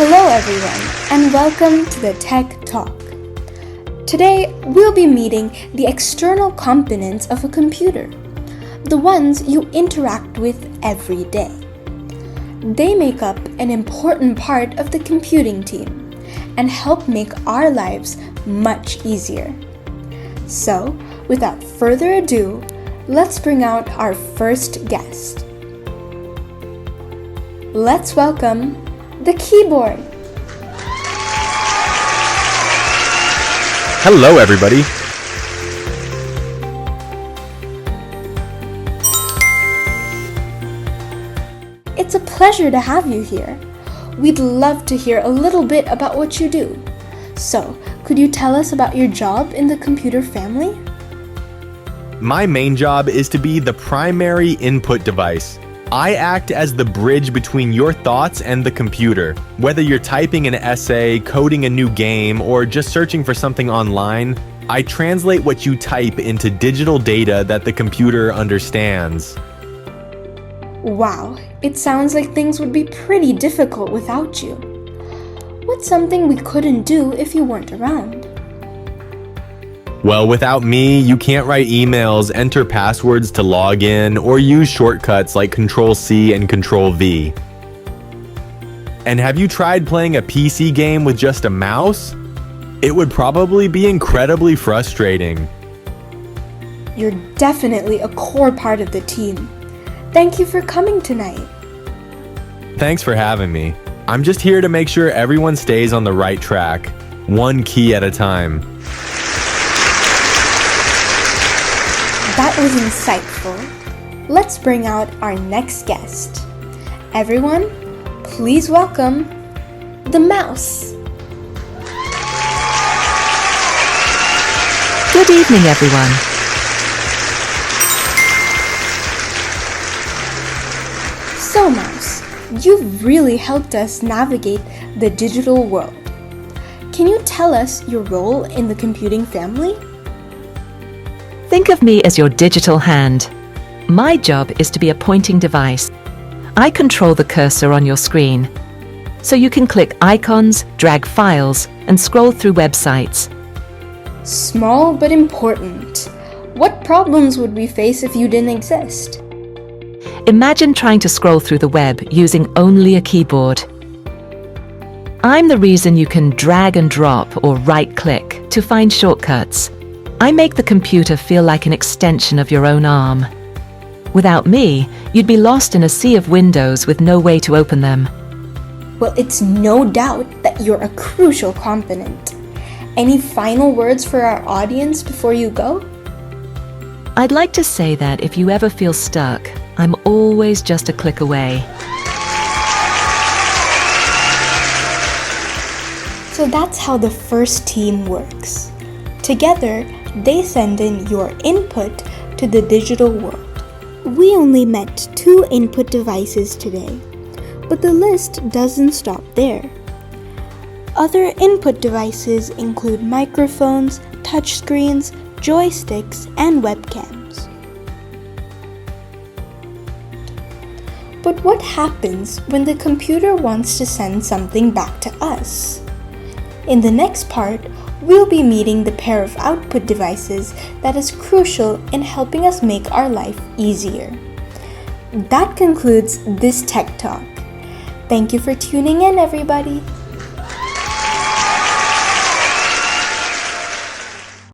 Hello everyone, and welcome to the Tech Talk. Today, we'll be meeting the external components of a computer, the ones you interact with every day. They make up an important part of the computing team and help make our lives much easier. So, without further ado, let's bring out our first guest. Let's welcome the keyboard. Hello, everybody. It's a pleasure to have you here. We'd love to hear a little bit about what you do. So, could you tell us about your job in the computer family? My main job is to be the primary input device. I act as the bridge between your thoughts and the computer. Whether you're typing an essay, coding a new game, or just searching for something online, I translate what you type into digital data that the computer understands. Wow, it sounds like things would be pretty difficult without you. What's something we couldn't do if you weren't around? Well, without me, you can't write emails, enter passwords to log in, or use shortcuts like Control-C and Control-V. And have you tried playing a PC game with just a mouse? It would probably be incredibly frustrating. You're definitely a core part of the team. Thank you for coming tonight. Thanks for having me. I'm just here to make sure everyone stays on the right track, one key at a time. That was insightful. Let's bring out our next guest. Everyone, please welcome the mouse. Good evening, everyone. So, Mouse, you've really helped us navigate the digital world. Can you tell us your role in the computing family? Think of me as your digital hand. My job is to be a pointing device. I control the cursor on your screen, so you can click icons, drag files, and scroll through websites. Small but important. What problems would we face if you didn't exist? Imagine trying to scroll through the web using only a keyboard. I'm the reason you can drag and drop or right-click to find shortcuts. I make the computer feel like an extension of your own arm. Without me, you'd be lost in a sea of windows with no way to open them. Well, it's no doubt that you're a crucial component. Any final words for our audience before you go? I'd like to say that if you ever feel stuck, I'm always just a click away. So that's how the first team works. Together, they send in your input to the digital world. We only met 2 input devices today, but the list doesn't stop there. Other input devices include microphones, touchscreens, joysticks, and webcams. But what happens when the computer wants to send something back to us? In the next part, we'll be meeting the pair of output devices that is crucial in helping us make our life easier. That concludes this Tech Talk. Thank you for tuning in, everybody.